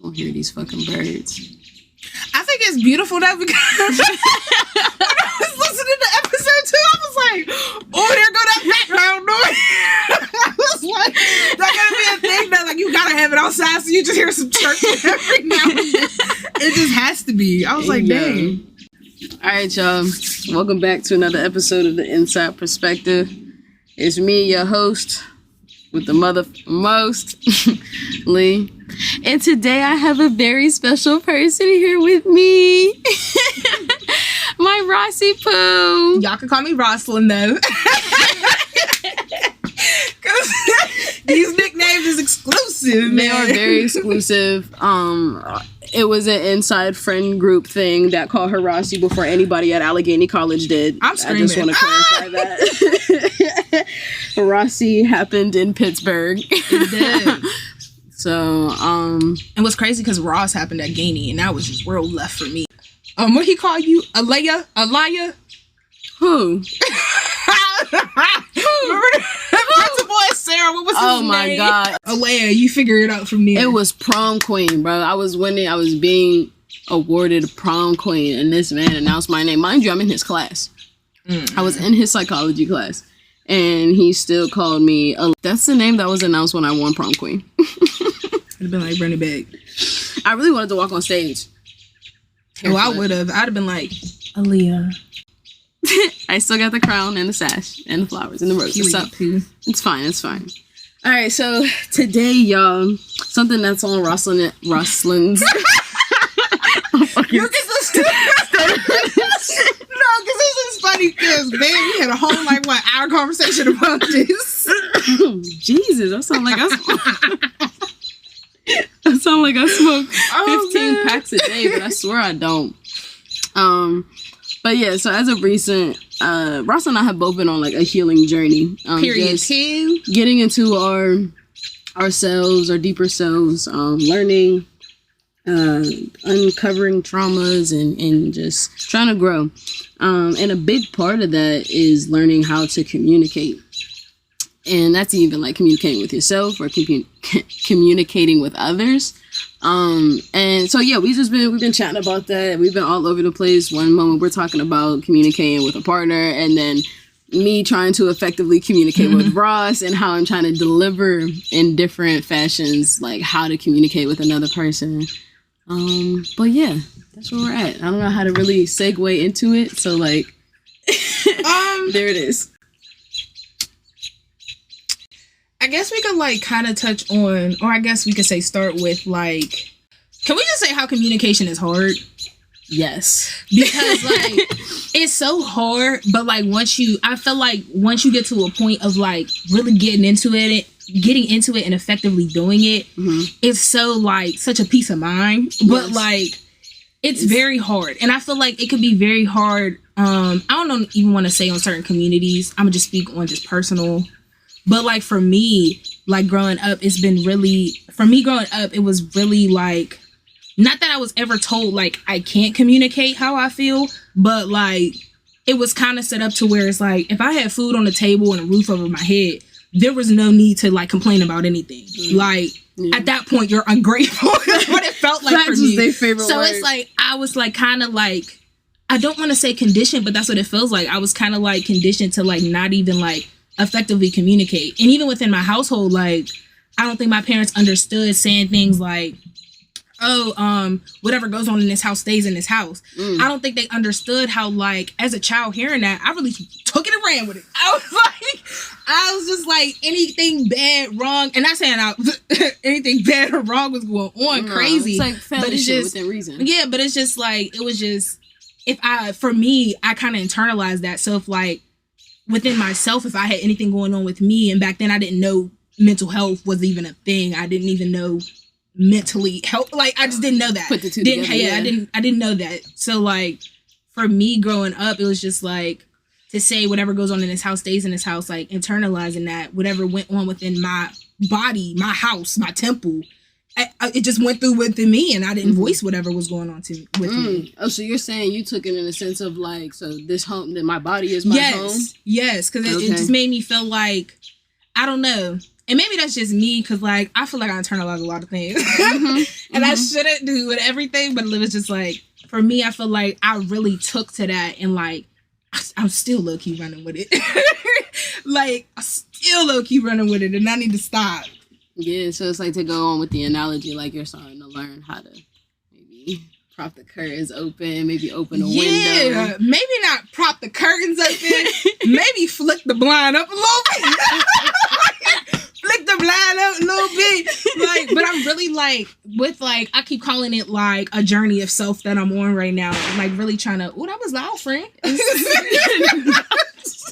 Don't hear these fucking birds. I think it's beautiful though because when I was listening to episode 2, I was like, oh, there go that background noise. I was like, that's gonna be a thing that like you gotta have it outside so you just hear some chirping every now and then. It just has to be. I was like, dang. All right, y'all. Welcome back to another episode of The Inside Perspective. It's me, your host, with the most, Lee. And today I have a very special person here with me. My Rossi Poo. Y'all can call me Rosslin though. Because these nicknames is exclusive, man. They are very exclusive. It was an inside friend group thing that called her Rossi before anybody at Allegheny College did. I'm screaming. I just want to clarify that. Rossi happened in Pittsburgh. It did. So, and what's crazy because Ross happened at Gainey, and that was just world left for me. What he call you? Aliyah? Who? Remember the principal at Sarah? What was his name? Oh my God. Aliyah, you figure it out from there. It was prom queen, bro. I was being awarded a prom queen, and this man announced my name. Mind you, I'm in his class. I was in his psychology class, and he still called me. That's the name that was announced when I won prom queen. I'd have been like, bring it back. I really wanted to walk on stage. Oh, I would have. I'd have been like, Aliyah. I still got the crown and the sash and the flowers and the roses. So it's fine. It's fine. All right. So today, y'all, something that's on Rosslin's. You get this. No, because this is funny because, man, we had a whole, hour conversation about this. Jesus, I sound like I smoke 15 packs a day, but I swear I don't. But yeah, so as of recent, Ross and I have both been on a healing journey. Period. Two. Getting into ourselves, our deeper selves, learning, uncovering traumas and just trying to grow. And a big part of that is learning how to communicate. And that's even communicating with yourself or communicating with others. And so yeah, we've been chatting about that. We've been all over the place. One moment we're talking about communicating with a partner, and then me trying to effectively communicate with Ross and how I'm trying to deliver in different fashions, how to communicate with another person. But yeah, that's where we're at. I don't know how to really segue into it. So there it is. I guess we could kind of touch on, or I guess we could say start with can we just say how communication is hard? Yes. Because it's so hard, but once you get to a point of really getting into it and effectively doing it, it's so such a peace of mind. But it's very hard. And I feel it could be very hard. I don't even want to say on certain communities. I'm gonna just speak on just personal. But for me, growing up, it was really not that I was ever told I can't communicate how I feel, but it was kind of set up to where it's if I had food on the table and a roof over my head, there was no need to complain about anything. At that point, you're ungrateful. That's what it felt like for me. Their favorite so word. It's I was kind of I don't want to say conditioned, but that's what it feels like. I was kind of conditioned to not even effectively communicate. And even within my household, I don't think my parents understood saying things whatever goes on in this house stays in this house. I don't think they understood how as a child hearing that, I really took it and ran with it. I was just anything bad, wrong, and not saying anything bad or wrong was going on crazy. It's but it's just within reason. Yeah, but it's just it was just for me, I kind of internalized that. So if within myself, if I had anything going on with me, and back then I didn't know mental health was even a thing. I didn't even know mentally health. I just didn't know that. Put the two together. Yeah, I didn't know that. So for me growing up, it was just to say whatever goes on in this house stays in this house. Internalizing that whatever went on within my body, my house, my temple, it just went through within me, and I didn't voice whatever was going on with me. Oh, so you're saying you took it in a sense of so this home, that my body is my home? Yes, because it just made me feel I don't know. and maybe that's just me, because, like, I feel like I internalize a lot of things. And I shouldn't do with everything, but it was just, like, for me, I feel like I really took to that, and, like, I'm still low-key running with it. Like, I'm still low-key running with it, and I need to stop. Yeah, so it's like, to go on with the analogy, like, you're starting to learn how to maybe prop the curtains open, maybe open a window. Maybe not prop the curtains open, maybe flick the blind up a little bit. Flick the blind up a little bit. Like, but I'm really, like, with, like, I keep calling it, like, a journey of self that I'm on right now. I'm, like, really trying to, that was loud, friend.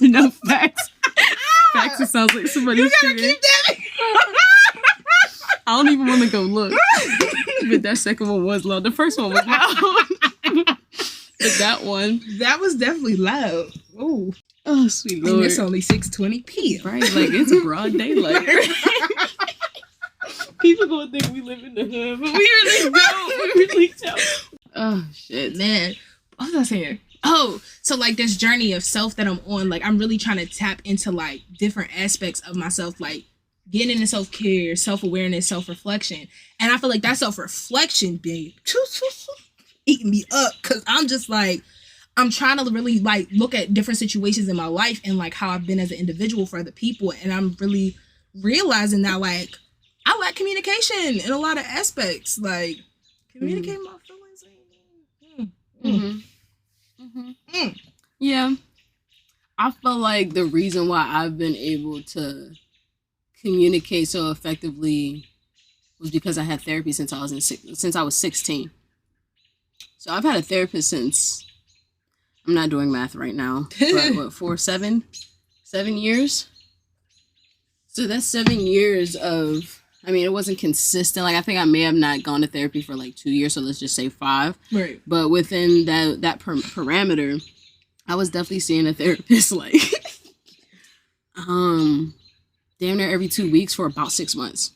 No, facts. Facts, it sounds like somebody's You gotta keep that. I don't even want to go look. But that second one was loud. The first one was loud. But that one. That was definitely loud. Ooh. Oh, sweet Lord. And it's only 6:20 p.m. Right, like, it's broad daylight. People gonna think we live in the hood, but we really don't. We really don't. Oh, shit. Man. What was I saying? Oh, so, like, this journey of self that I'm on, like, I'm really trying to tap into, like, different aspects of myself, like, getting into self-care, self-awareness, self-reflection. And I feel like that self-reflection, babe, eating me up, because I'm just, like, I'm trying to really, like, look at different situations in my life and, like, how I've been as an individual for other people. And I'm really realizing that, like, I lack communication in a lot of aspects. Like, communicating my feelings. Yeah. I feel like the reason why I've been able to communicate so effectively was because I had therapy since I was 16. So I've had a therapist since, I'm not doing math right now, but 7 years? So that's 7 years of, I mean, it wasn't consistent. Like, I think I may have not gone to therapy for like 2 years, so let's just say 5. Right. But within that parameter, I was definitely seeing a therapist, like, damn near every 2 weeks for about 6 months.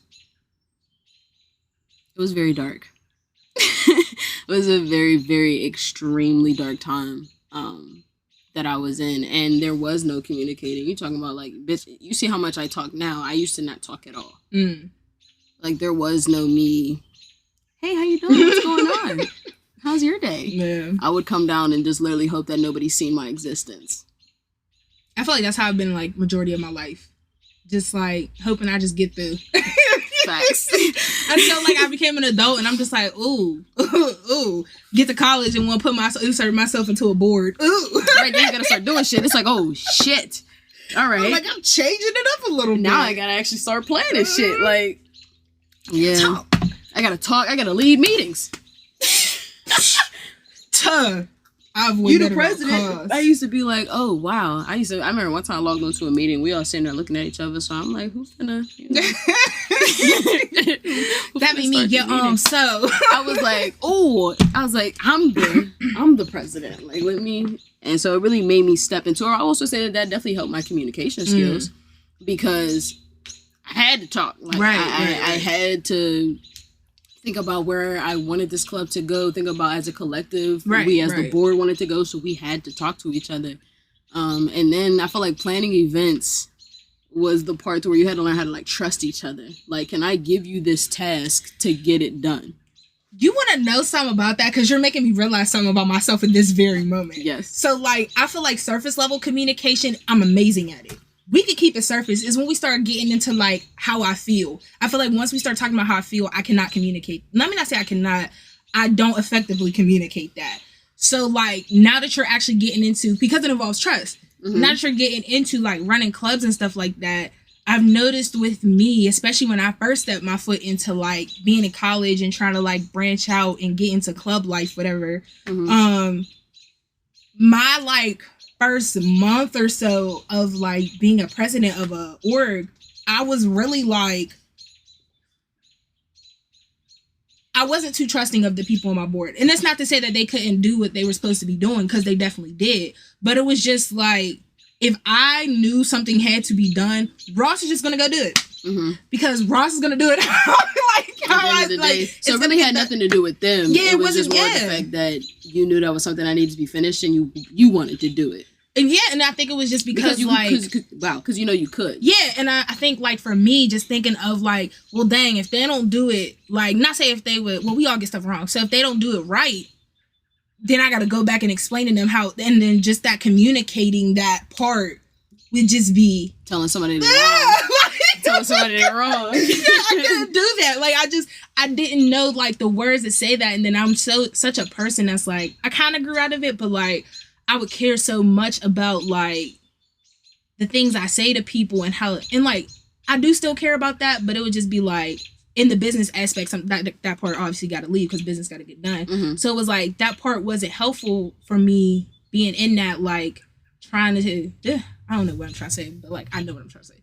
It was very dark. It was a very, very extremely dark time that I was in, and there was no communicating. You talking about, like, bitch, you see how much I talk now. I used to not talk at all. Like, there was no me, hey, how you doing? What's going on? How's your day? Man. I would come down and just literally hope that nobody's seen my existence. I feel like that's how I've been, like, majority of my life. Just, like, hoping I just get through. Facts. Until, like, I became an adult and I'm just like, ooh, get to college and want to insert myself into a board. Ooh. Right, then you gotta start doing shit. It's like, oh, shit. All right. I'm like, I'm changing it up a little bit. Now I gotta actually start planning shit. Like, yeah. I gotta talk. I gotta lead meetings. You the president. I used to be like, oh wow. I remember one time I logged into a meeting. We all sitting there looking at each other. So I'm like, who's gonna? That made me get so. I was like, I'm the president. Like, let me. And so it really made me step into it. I also say that definitely helped my communication skills because I had to talk. Like, I had to think about where I wanted this club to go, think about as a collective, we as the board wanted to go, so we had to talk to each other. And then I feel like planning events was the part where you had to learn how to, like, trust each other. Like, can I give you this task to get it done? You want to know something about that? Because you're making me realize something about myself in this very moment. Yes. So, like, I feel like surface level communication, I'm amazing at it. We could keep it surface is when we start getting into, like, how I feel. I feel like once we start talking about how I feel, I cannot communicate. Let me not say I cannot. I don't effectively communicate that. So, like, now that you're actually getting into, because it involves trust, now that you're getting into, like, running clubs and stuff like that, I've noticed with me, especially when I first stepped my foot into, like, being in college and trying to, like, branch out and get into club life, whatever, my, like, first month or so of, like, being a president of a org, I was really, like, I wasn't too trusting of the people on my board. And that's not to say that they couldn't do what they were supposed to be doing, because they definitely did. But it was just like, if I knew something had to be done, Ross is just going to go do it. Because Ross is going to do it. Like, how I, like, so it really had nothing to do with them. Yeah, it was just more the fact that you knew that was something that needed to be finished and you wanted to do it. And I think it was just because you could. Yeah, and I think, like, for me, just thinking of, like, well, dang, if they don't do it, like, not say if they would, well, we all get stuff wrong. So if they don't do it right, then I got to go back and explain to them how, and then just that communicating that part would just be telling somebody they're wrong. Telling somebody they're wrong. Yeah, I couldn't do that. Like, I didn't know, like, the words that say that. And then I'm such a person that's like, I kind of grew out of it, but, like, I would care so much about, like, the things I say to people and how, and, like, I do still care about that, but it would just be, like, in the business aspects, that part obviously got to leave because business got to get done. Mm-hmm. So it was, like, that part wasn't helpful for me being in that, like, trying to, I don't know what I'm trying to say, but, like, I know what I'm trying to say.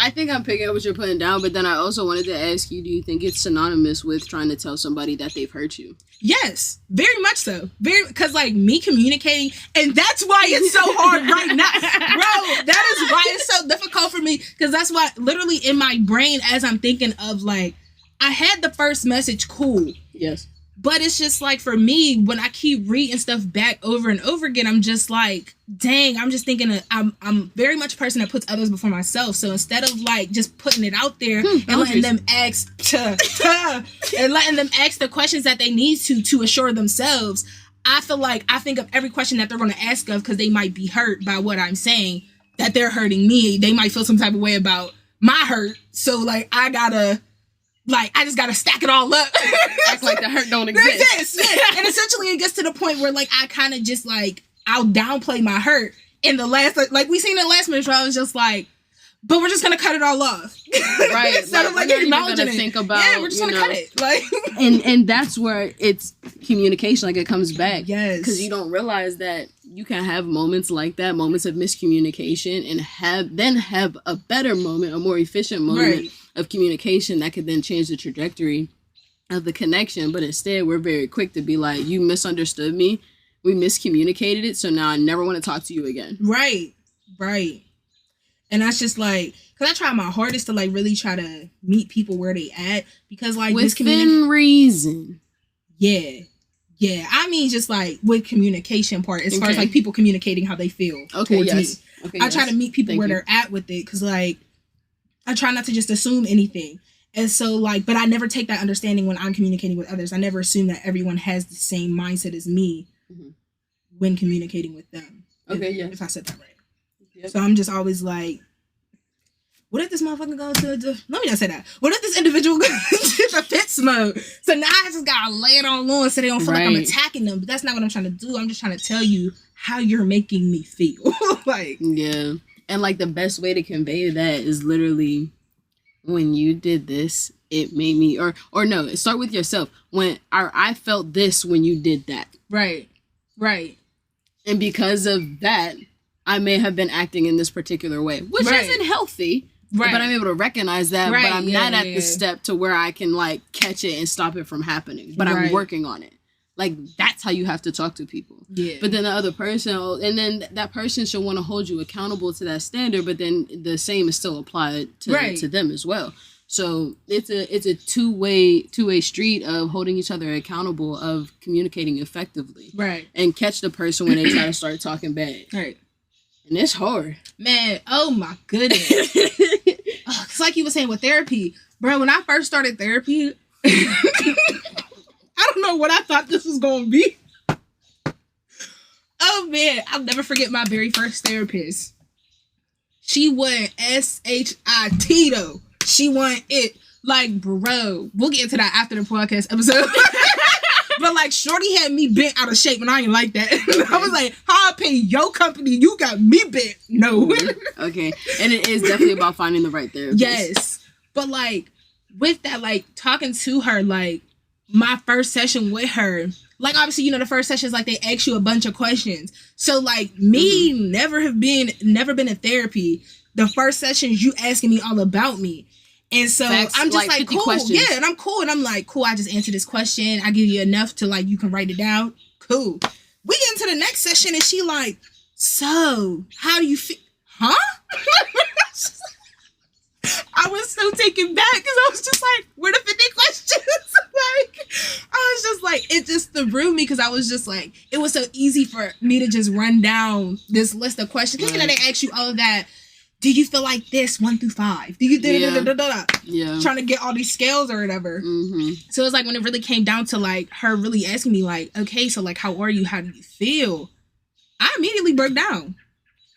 I think I'm picking up what you're putting down, but then I also wanted to ask you, do you think it's synonymous with trying to tell somebody that they've hurt you? Yes, very much so. Because, like, me communicating, and that's why it's so hard right now. Bro, that is why it's so difficult for me, because that's why, literally, in my brain, as I'm thinking of, like, I had the first message, cool. Yes. But it's just, like, for me, when I keep reading stuff back over and over again, I'm just like, dang, I'm just thinking I'm very much a person that puts others before myself. So instead of, like, just putting it out there and letting them ask and letting them ask the questions that they need to assure themselves, I feel like I think of every question that they're going to ask of because they might be hurt by what I'm saying, that they're hurting me. They might feel some type of way about my hurt. So, like, I just gotta stack it all up. Act like the hurt don't exist. And essentially it gets to the point where, like, I kind of just, like, I'll downplay my hurt in the last, like we seen in the last minute where I was just like, but we're just gonna cut it all off. Right. Instead of, like, acknowledging it. Think about, yeah, we're just gonna cut it. Like, and that's where it's communication, like, it comes back. Yes. Because you don't realize that you can have moments like that, moments of miscommunication, and have a better moment, a more efficient moment of communication that could then change the trajectory of the connection. But instead, we're very quick to be like, you misunderstood me, we miscommunicated it, so now I never want to talk to you again. Right. And that's just, like, because I try my hardest to, like, really try to meet people where they at, because, like, within reason. Yeah. I mean, just, like, with communication part, as far as, like, people communicating how they feel towards me. I try to meet people where they're at with it, because, like, I try not to just assume anything. And so, like, but I never take that understanding when I'm communicating with others. I never assume that everyone has the same mindset as me when communicating with them. If I said that right. Yep. So I'm just always like, what if this motherfucker goes to let me not say that. What if this individual goes to the fence mode? So now I just gotta lay it on low so they don't feel like I'm attacking them. But that's not what I'm trying to do. I'm just trying to tell you how you're making me feel. Like, yeah. And, like, the best way to convey that is literally, when you did this, it made me, or no, start with yourself. I felt this when you did that. Right. And because of that, I may have been acting in this particular way, which isn't healthy. Right. But I'm able to recognize that, but I'm not at the step to where I can, like, catch it and stop it from happening. But I'm working on it. Like, that's how you have to talk to people. Yeah. But then the other person, and then that person should want to hold you accountable to that standard, but then the same is still applied to them as well. So it's a two-way street of holding each other accountable, of communicating effectively. Right. And catch the person when they try to start talking bad. Right. And it's hard. Man, oh my goodness. It's like you were saying with therapy. Bro, when I first started therapy, I don't know what I thought this was going to be. Oh, man. I'll never forget my very first therapist. She wasn't S-H-I-T, though. She wasn't it. Like, bro, we'll get into that after the podcast episode. But, like, shorty had me bent out of shape, and I ain't like that. I was like, how I pay your company, you got me bent. No. Okay. And it is definitely about finding the right therapist. Yes. But, like, with that, like, talking to her, like, my first session with her, like, obviously, you know, the first session is like they ask you a bunch of questions. So, like, me never been in therapy. The first sessions, you asking me all about me. And so I'm just like cool. Questions. Yeah, and I'm cool. And I'm like, cool, I just answered this question. I give you enough to, like, you can write it down. Cool. We get into the next session and she like, so how do you feel? Huh? I was so taken back because I was just like, where the 50 questions? Like, I was just like, it just threw me because I was just like, it was so easy for me to just run down this list of questions. Because, you know, they ask you all of that. Do you feel like this 1 through 5? Do you trying to get all these scales or whatever? Mm-hmm. So it's like when it really came down to like her really asking me like, okay, so like, how are you? How do you feel? I immediately broke down.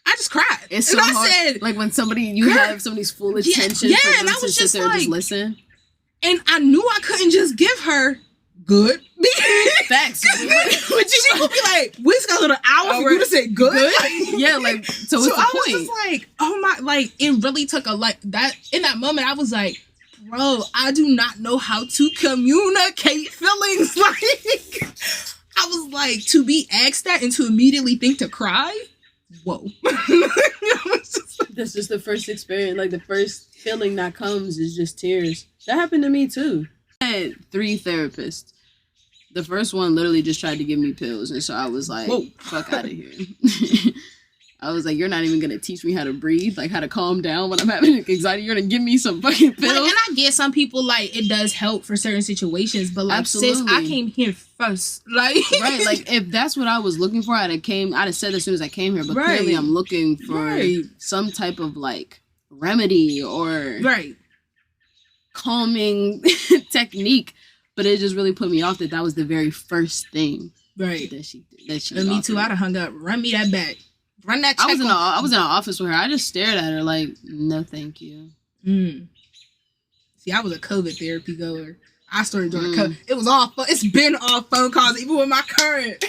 I just cried. It's so hard. Said, like when you have somebody's full attention. Yeah, and I was just like, just listen. And I knew I couldn't just give her good. Facts. She would be like, we just got a little hour for you to say good. Yeah, like, so what's the point? I was just like, oh my, like, it really took that, in that moment, I was like, bro, I do not know how to communicate feelings. Like, I was like, to be asked that and to immediately think to cry, whoa. That's just the first experience, like the first feeling that comes is just tears. That happened to me too. I had 3 therapists. The first one literally just tried to give me pills, and so I was like, whoa, fuck out of here. I was like, you're not even gonna teach me how to breathe, like how to calm down when I'm having anxiety. You're gonna give me some fucking pills. Like, and I get some people, like, it does help for certain situations, but like, sis, I came here first. Like, right, like if that's what I was looking for, I'd have said as soon as I came here, but clearly I'm looking for some type of like remedy or calming technique. But it just really put me off that was the very first thing that she and me too. I'd have hung up. Run me that back. Run that check. I was in an office with her. I just stared at her like, no, thank you. See, I was a COVID therapy goer. I started doing COVID. It was all fun. It's been all phone calls, even with my current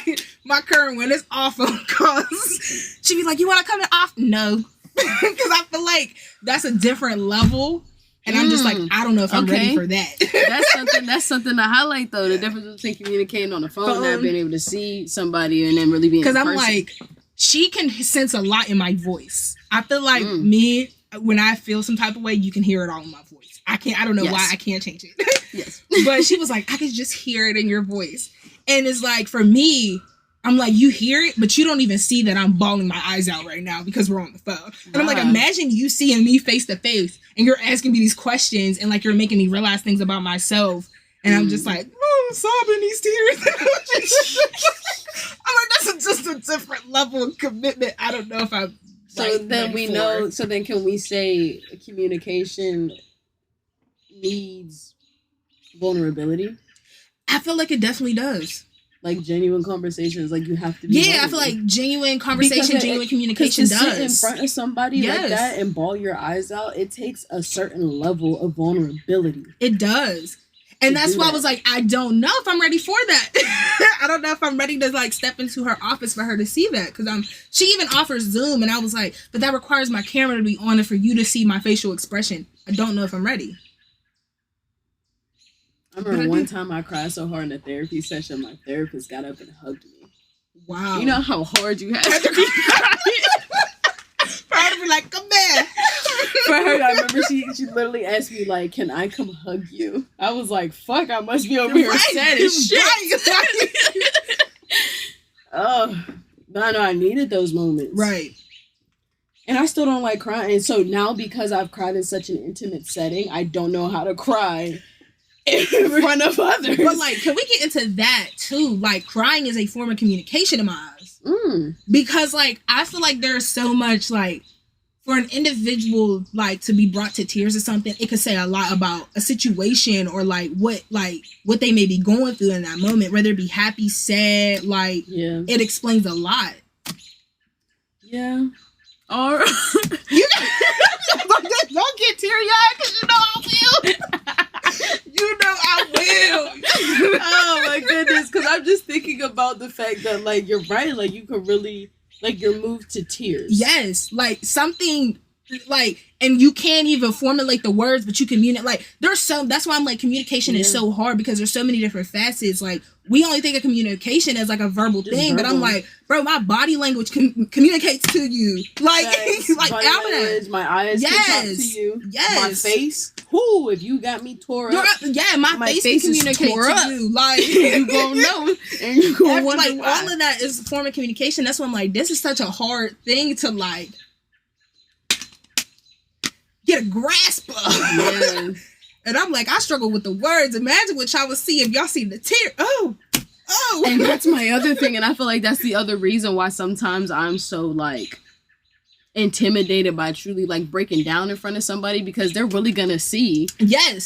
one. It's all phone calls. She'd be like, "You want to come in off?" No, because I feel like that's a different level. And I'm just like, I don't know if I'm ready for that. That's something to highlight, though. The difference between communicating on the phone and not being able to see somebody and then really being in person. Because I'm like, she can sense a lot in my voice. I feel like me, when I feel some type of way, you can hear it all in my voice. I don't know why I can't change it. Yes. But she was like, I could just hear it in your voice. And it's like, for me, I'm like, you hear it, but you don't even see that I'm bawling my eyes out right now because we're on the phone. And I'm like, imagine you seeing me face to face and you're asking me these questions and like you're making me realize things about myself. And I'm just like, I'm sobbing these tears. I'm like, that's just a different level of commitment. I don't know if I'm. So then we know. So then can we say communication needs vulnerability? I feel like it definitely does. Like genuine conversations, like you have to be. Yeah, vulnerable. I feel like genuine conversation, genuine communication does. Sit in front of somebody like that and bawl your eyes out, it takes a certain level of vulnerability. It does. And that's why I was like, I don't know if I'm ready for that. I don't know if I'm ready to like step into her office for her to see that. Because she even offers Zoom and I was like, but that requires my camera to be on and for you to see my facial expression. I don't know if I'm ready. I remember one time I cried so hard in a therapy session, my therapist got up and hugged me. Wow. You know how hard you have to be crying? For her to be like, come back. For her, I remember she literally asked me, like, can I come hug you? I was like, fuck, I must be over here sad as shit. Oh, but I know I needed those moments. Right. And I still don't like crying. So now because I've cried in such an intimate setting, I don't know how to cry in front of others. But like, can we get into that too? Like, crying is a form of communication in my eyes. Because like, I feel like there's so much like, for an individual like to be brought to tears or something, it could say a lot about a situation or like what they may be going through in that moment, whether it be happy, sad, like it explains a lot. Yeah. Or you don't get teary-eyed because you know I will. You know I will. Oh my goodness, because I'm just thinking about the fact that like you're right, like you could really like you're moved to tears. Yes, like something like, and you can't even formulate the words, but you communicate. Like there's that's why I'm like communication is so hard because there's so many different facets. Like we only think of communication as like a verbal thing, but I'm like, bro, my body language communicates to you. Like, like body language, my eyes can talk to you. Yes, my face. Whoo! If you got me tore up, my face can communicate to you. Like you gonna know, and you gonna wonder like why. all of that is a form of communication. That's why I'm like, this is such a hard thing to like get a grasp of. Yeah. And I'm like, I struggle with the words. Imagine what y'all would see if y'all see the tear. Oh, Oh, And that's my other thing. And I feel like that's the other reason why sometimes I'm so like intimidated by truly like breaking down in front of somebody, because they're really gonna see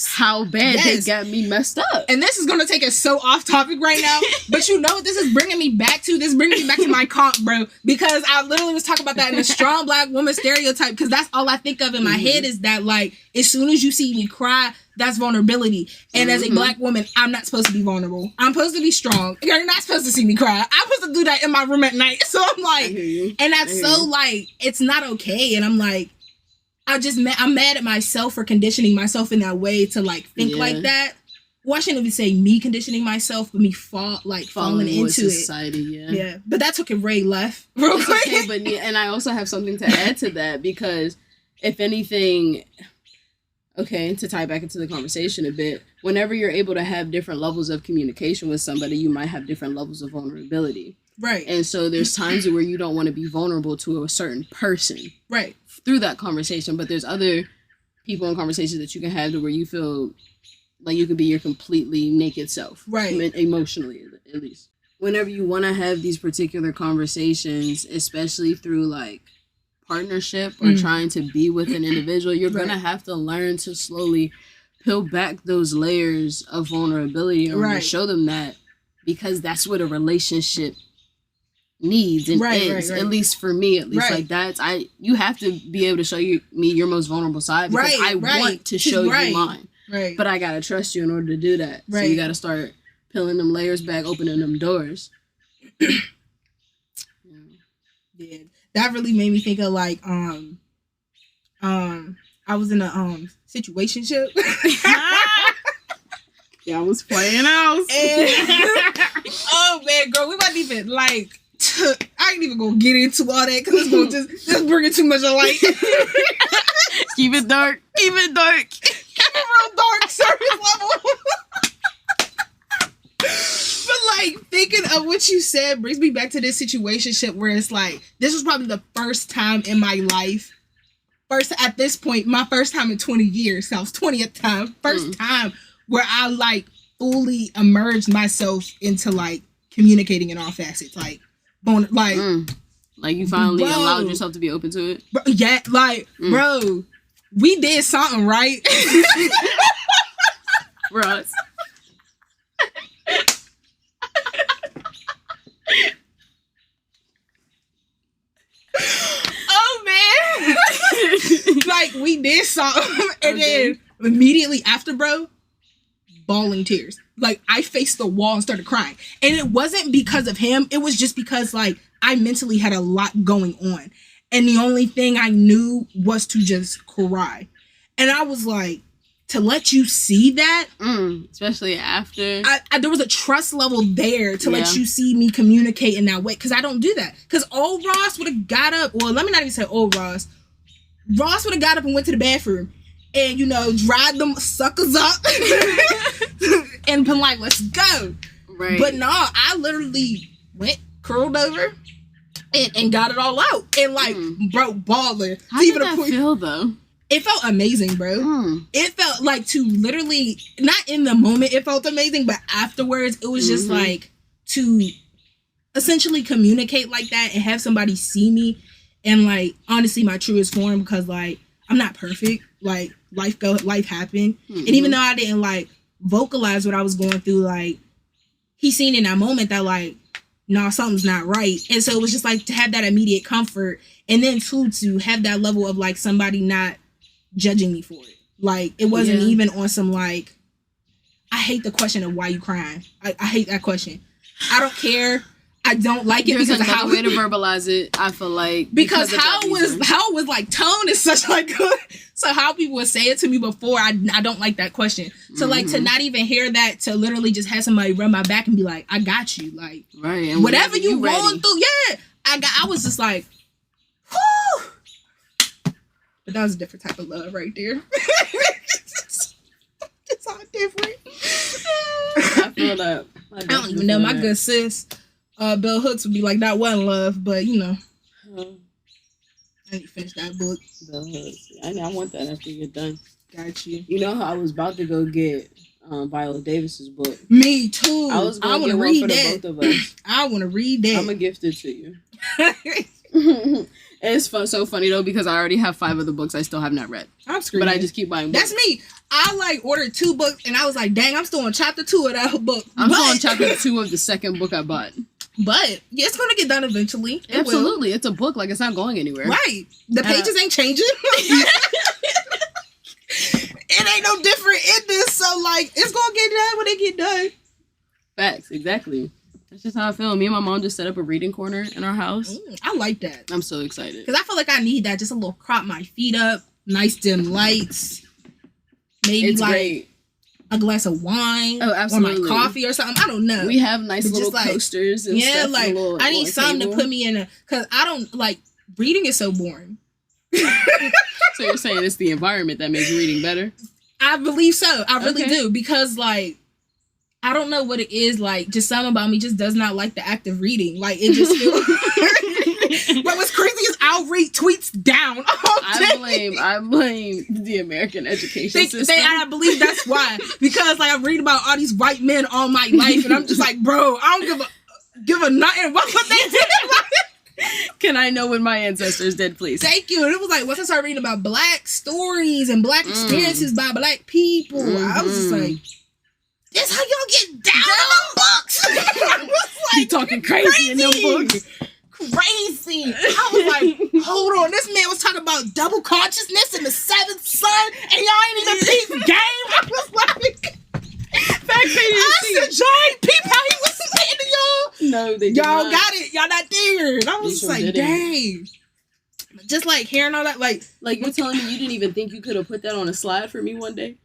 how bad they got me messed up. And this is gonna take us so off topic right now, but you know what this is bringing me back to? This is bringing me back to my comp, bro, because I literally was talking about that in a strong black woman stereotype, because that's all I think of in my head is that like as soon as you see me cry, that's vulnerability. And as a black woman, I'm not supposed to be vulnerable. I'm supposed to be strong. You're not supposed to see me cry. I'm supposed to do that in my room at night. So I'm like, and that's so like, it's not okay. And I'm like, I'm mad at myself for conditioning myself in that way to like think like that. Well, I shouldn't even say me conditioning myself, but me falling into society, it. Yeah. But that took it Ray left real quick. Okay, but and I also have something to add to that, because if anything, okay, to tie back into the conversation a bit, whenever you're able to have different levels of communication with somebody, you might have different levels of vulnerability. Right. And so there's times where you don't want to be vulnerable to a certain person. Right. Through that conversation. But there's other people in conversations that you can have to where you feel like you can be your completely naked self. Right. Emotionally, at least. Whenever you want to have these particular conversations, especially through like partnership or trying to be with an individual, you're gonna have to learn to slowly peel back those layers of vulnerability and show them that, because that's what a relationship needs and is. At least for me, like that's you have to be able to show me your most vulnerable side, because I want to show you mine. Right. But I gotta trust you in order to do that. So you gotta start peeling them layers back, opening them doors. Yeah. That really made me think of like I was in a situationship. Yeah, I was playing out. Oh man, girl, we might even like I ain't even gonna get into all that because it's gonna just bring it too much of light. Keep it dark. Keep it dark. Keep it real dark, surface level. But like thinking of what you said brings me back to this situationship where it's like this was probably the first time in my life. At this point, my first time in 20 years. So I was 20 at the time. First time where I like fully immersed myself into like communicating in all facets. Like you finally allowed yourself to be open to it. Bro, yeah, like bro, we did something right. Ross. Oh man. Like we did something and then immediately after, bro, bawling tears. Like I faced the wall and started crying. And it wasn't because of him. It was just because like I mentally had a lot going on. And the only thing I knew was to just cry. And I was like, to let you see that, especially after there was a trust level there to let you see me communicate in that way, because I don't do that. Because old Ross would have got up, well, let me not even say old Ross would have got up and went to the bathroom and dried them suckers up and been like, let's go. Right. But no, I literally went, curled over and got it all out and like bro, balling. How did that feel though? It felt amazing, bro. It felt like to literally, not in the moment it felt amazing, but afterwards it was just like to essentially communicate like that and have somebody see me and like honestly my truest form, because like I'm not perfect. Like life happened. And even though I didn't like vocalize what I was going through, like he seen in that moment that like, no, something's not right. And so it was just like to have that immediate comfort, and then too to have that level of like somebody not judging me for it. Like it wasn't even on some like, I hate the question of why you crying. I hate that question. I don't care. I don't like it. There's because another how way to verbalize it, I feel like, because how it was like tone is such like so how people would say it to me before, I don't like that question. So like to not even hear that, to literally just have somebody run my back and be like, I got you, like right, and whatever you going through, I was just like, whew. But that was a different type of love right there. It's all different. I feel that. I don't even know. My good sis, Bell Hooks, would be like, that wasn't love, but I need to finish that book. Bell Hooks. I want that after you're done. Got you. You know how I was about to go get Viola Davis's book. Me too. I was going to get one for the both of us. I want to read that. I'm going to gift it to you. It's so funny though, because I already have 5 of the books I still have not read. I'm screaming. But I just keep buying books. That's me. I like ordered 2 books and I was like, dang, I'm still on chapter 2 of that book. I'm still on chapter 2 of the second book I bought. But yeah, it's gonna get done eventually. Absolutely. It's a book, like it's not going anywhere. Right. The pages ain't changing. It ain't no different in this, so like it's gonna get done when it get done. Facts, exactly. That's just how I feel. Me and my mom just set up a reading corner in our house. I like that. I'm so excited. Because I feel like I need that. Just a little crop my feet up, nice dim lights. Maybe it's like great. A glass of wine. Oh, absolutely. Or my coffee or something. I don't know. We have nice but little like, coasters and stuff. Yeah, like I need something to put me in because I don't like reading is so boring. So you're saying it's the environment that makes reading better? I believe so. I really do. Because like I don't know what it is, like, just something about me just does not like the act of reading. Like, it just feels... But what's crazy is I'll read tweets down all day. I blame the American education system. I believe that's why. Because, like, I read about all these white men all my life, and I'm just like, bro, I don't give a nothing. What they did? Can I know what my ancestors did, please? Thank you. And it was like, once I started reading about black stories and black experiences by black people, I was just like... This how y'all get down in them books. I was like, you talking crazy in them books. Crazy. I was like, hold on. This man was talking about double consciousness and the 7th son, and y'all ain't even peep game. I was like, I said, y'all ain't peep how he was spitting to y'all. No, they did y'all not. got it. Y'all not there. And I was just like, dang. Just like hearing all that, like you're telling me you didn't even think you could have put that on a slide for me one day?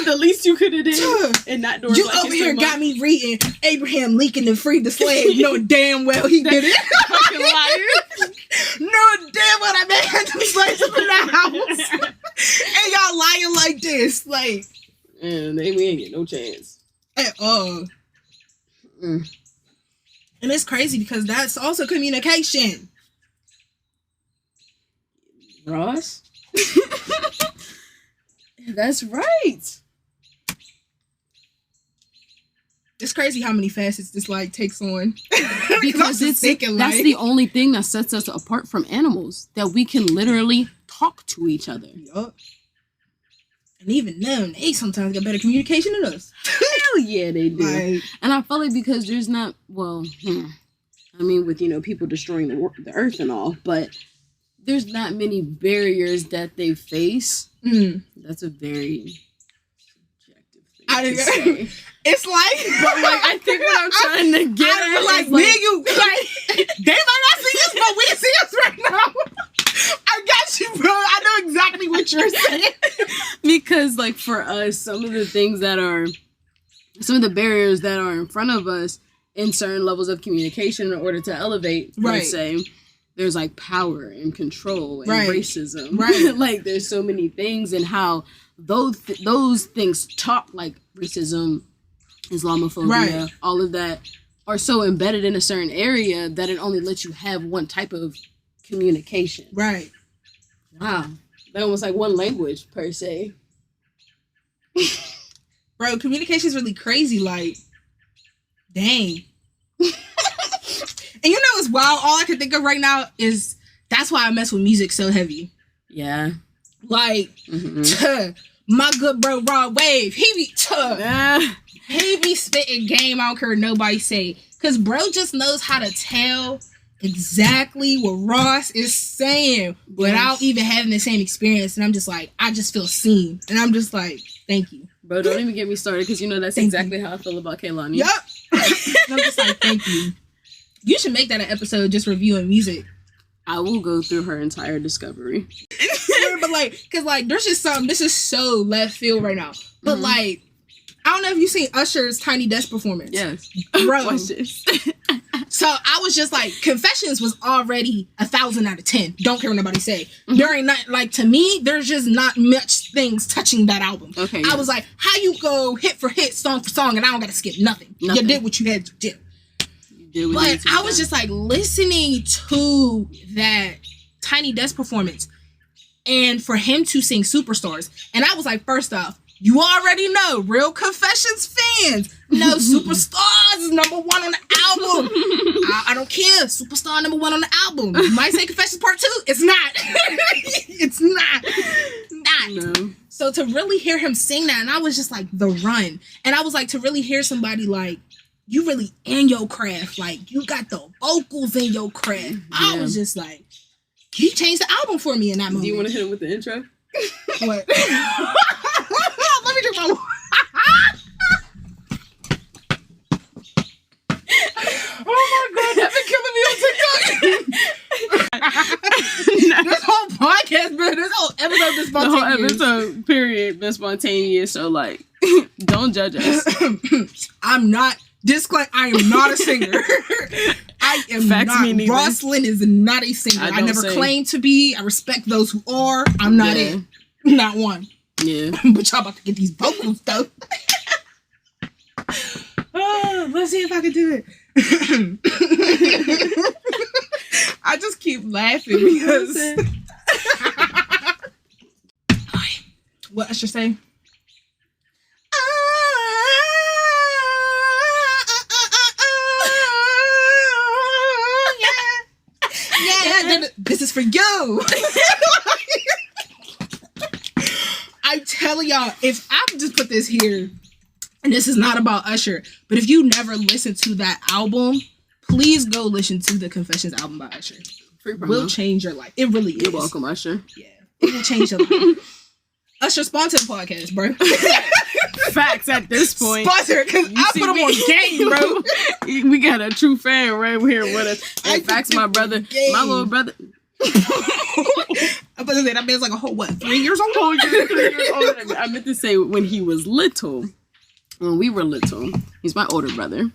The least you could have did, and not doing. You over here got me reading Abraham Lincoln and freed the slave, knowing damn well he did it. Fucking liar. Knowing damn well that man had the slaves up in the house, and y'all lying like this, like, and we ain't get no chance at all. And it's crazy because that's also communication. Ross. That's right. It's crazy how many facets this like takes on. Because that's the only thing that sets us apart from animals, that we can literally talk to each other. Yup. And even them, they sometimes got better communication than us. Hell yeah, they do. Like, and I feel like because there's not, I mean, with, people destroying the earth and all, but there's not many barriers that they face. That's a very subjective thing to say. It's like, but like I think what I'm trying to get at like, is me and you, like, they might not see us, but we see us right now. I got you, bro. I know exactly what you're saying. Because like for us, some of the barriers that are in front of us in certain levels of communication in order to elevate, let's say, there's like power and control and racism. Right. Like there's so many things, and how those things talk, like racism, Islamophobia, all of that are so embedded in a certain area that it only lets you have one type of communication. Right. Wow. That almost like one language per se. Bro, communication is really crazy. Like, dang. And it's wild. All I can think of right now is that's why I mess with music so heavy. Yeah. Like, my good bro, Raw Wave, he be spitting game. I don't care what nobody say. Because bro just knows how to tell exactly what Ross is saying without even having the same experience. And I'm just like, I just feel seen. And I'm just like, thank you. Bro, don't even get me started, because that's exactly how I feel about Kaylani. Yep. And I'm just like, thank you. You should make that an episode just reviewing music. I will go through her entire discovery. But like, because like, there's just something, this is so left field right now. But like, I don't know if you've seen Usher's Tiny Desk performance. Yes. Bro. Watch this. So I was just like, Confessions was already 1,000 out of 10. Don't care what nobody say. There ain't not, like, to me, there's just not much things touching that album. Okay. I was like, how you go hit for hit, song for song, and I don't gotta skip nothing. You did what you had to do. But I was just like listening to that Tiny Desk performance, and for him to sing Superstars, and I was like, first off, You already know, Real Confessions fans know Superstars is number 1 on the album. I don't care. Superstar number 1 on the album. You might say Confessions Part 2. It's not. It's not. No. So to really hear him sing that, and I was just like, The Run. And I was like, to really hear somebody like, you really in your craft. Like, you got the vocals in your craft. I was just like, he changed the album for me in that moment. Do you want to hit him with the intro? What? Let me drink my water. Oh my god, that's been killing me on TikTok. This whole podcast, man, this whole episode been spontaneous. The whole episode, period, been spontaneous. So, like, don't judge us. I'm not. Disclaim, I am not a singer. I am Facts not. me neither. Rosslin is not a singer. I never claimed to be. I respect those who are. I'm not it. Not one. Yeah. But y'all about to get these vocals, though. Oh, let's see if I can do it. I just keep laughing because... What Usher say? Yeah, this is for you. I'm telling y'all, if I just put this here, and this is not about Usher, but if you never listened to that album, please go listen to the Confessions album by Usher. Will change your life. It really is. You're welcome, Usher. Yeah, it will change your life. Usher sponsored podcast, bro. Facts at this point. Sponsored, because I put them on game, bro. We got a true fan right here with us. And Facts, my brother, my little brother. I'm about to say that man's like a whole 3 years old? 3 years old. I meant to say when he was little. When we were little, he's my older brother.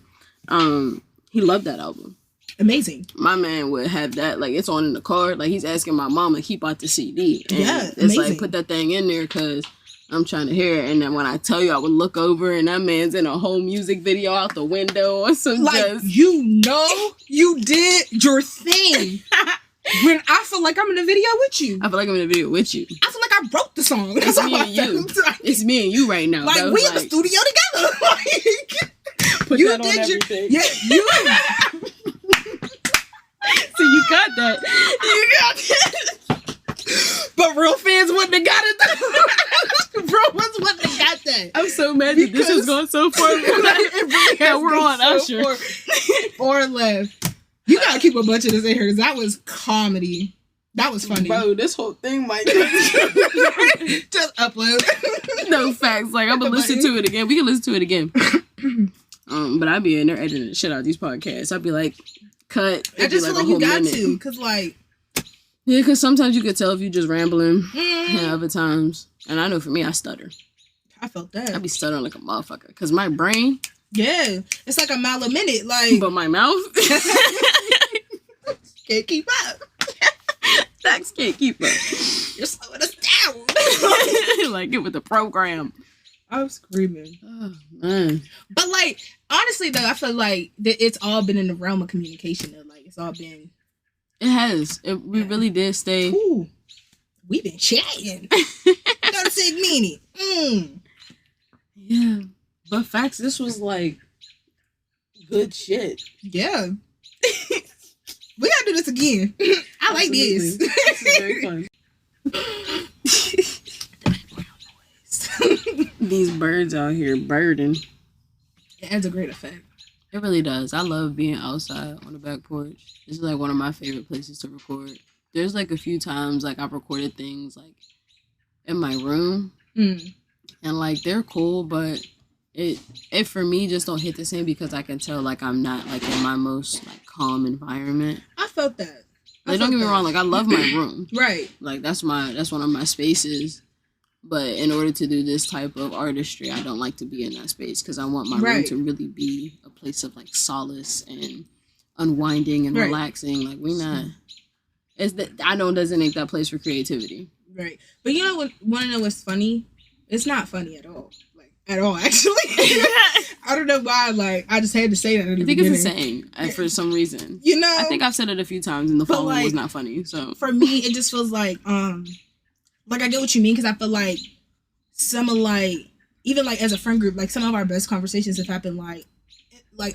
He loved that album. Amazing. My man would have that, like, it's on in the car. Like, he's asking my mama, he bought the CD. And it's amazing. like, put that thing in there because I'm trying to hear it. And then when I tell you, I would look over and that man's in a whole music video out the window or some like, you know, you did your thing. When I feel like I'm in a video with you. I feel like I'm in a video with you. I feel like I wrote the song. It's me and you. It's me and you right now. Like, bro. we in the studio together. Like, put you that on did everything. Yeah, you. So you got that. You got it. But real fans wouldn't have got it. Real ones wouldn't have got that. I'm so mad that this has gone so far. It really that we're on Usher. Or left. You gotta keep a bunch of this in here because that was comedy. That was funny. Bro, this whole thing might just upload. No facts. Like, I'm gonna listen to it again. We can listen to it again. But I'd be in there editing the shit out of these podcasts. I'd be like, cut. I just like feel like you got to, because like... Yeah, because sometimes you could tell if you're just rambling. And other times. And I know for me, I stutter. I felt that. I be stuttering like a motherfucker. Because my brain... Yeah. It's like a mile a minute. Like... But my mouth... can't keep up. Facts can't keep up. You're slowing us down. Like, get with the program. I'm screaming. Oh, man. But, like, honestly, though, I feel like it's all been in the realm of communication, though. Like, it's all been... It has. We really did stay... Ooh. We been chatting. Go to Sigmini. Yeah. But facts, this was, like, good shit. Yeah. We gotta do this again. I like this. This is very fun. These birds out here birding. It adds a great effect. It really does. I love being outside on the back porch. This is like one of my favorite places to record. There's like a few times like I've recorded things like in my room. And like they're cool, but it for me just don't hit the same because I can tell like I'm not like in my most like calm environment. I felt that. Like, don't get me wrong, like I love my room. Right. Like that's one of my spaces. But in order to do this type of artistry, I don't like to be in that space because I want my room to really be a place of like solace and unwinding and relaxing. Like I don't designate that place for creativity. Right. But you know what? Want to know what's funny? It's not funny at all. Like at all, actually. I don't know why. Like I just had to say that. I think it's the same for some reason. You know, I think I've said it a few times, and the following was not funny. So for me, it just feels like I get what you mean because I feel like some of like even like as a friend group, like some of our best conversations have happened like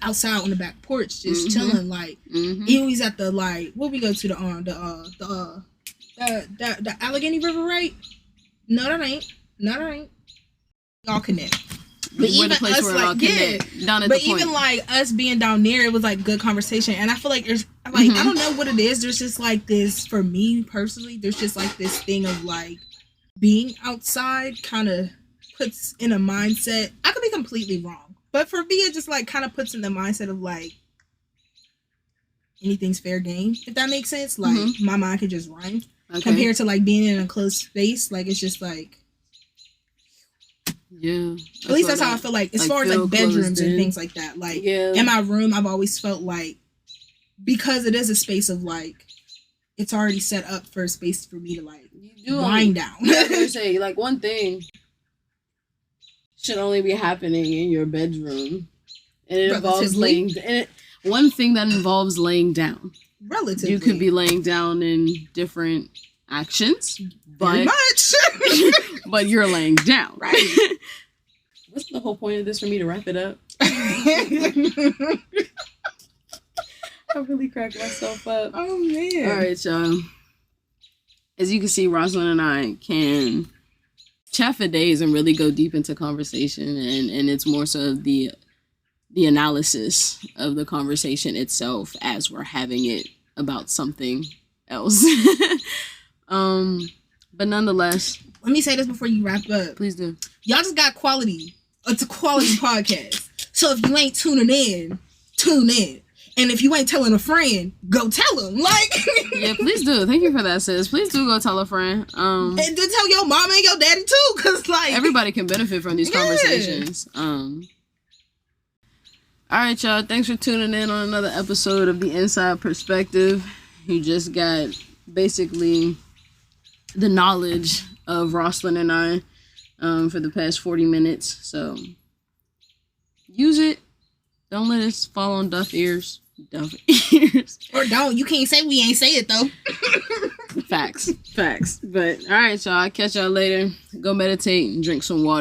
outside on the back porch, just chilling. Like even we's at the like what we go to the Allegheny River, right? No, that ain't. Y'all connect. But even us, like, down at but the even point. Like us being down there, it was like good conversation. And I feel like there's like I don't know what it is. There's just like this for me personally. There's just like this thing of like being outside kind of puts in a mindset. I could be completely wrong, but for me, it just like kind of puts in the mindset of like anything's fair game. If that makes sense. Like my mind could just run compared to like being in a closed space. Like it's just like. Yeah. At least that's how I feel like as far as like bedrooms and things like that. Like in my room, I've always felt like because it is a space of like it's already set up for a space for me to like wind down. I was gonna say like one thing should only be happening in your bedroom. And it involves one thing that involves laying down. Relatively. You could be laying down in different actions. Very much. But you're laying down. Right. What's the whole point of this for me to wrap it up? I really cracked myself up. Oh, man. All right, y'all. As you can see, Rosslin and I can chat for days and really go deep into conversation. And it's more so of the analysis of the conversation itself as we're having it about something else. But nonetheless, let me say this before you wrap up. Please do. Y'all just got quality. It's a quality podcast. So if you ain't tuning in, tune in. And if you ain't telling a friend, go tell them. Like, yeah, please do. Thank you for that, sis. Please do go tell a friend. And then tell your mom and your daddy too, cause like everybody can benefit from these conversations. All right, y'all. Thanks for tuning in on another episode of The Inside Perspective. You just got basically the knowledge of Rosslin and I for the past 40 minutes. So use it. Don't let us fall on deaf ears. Or don't. You can't say we ain't say it though. Facts. But all right, y'all. I'll catch y'all later. Go meditate and drink some water.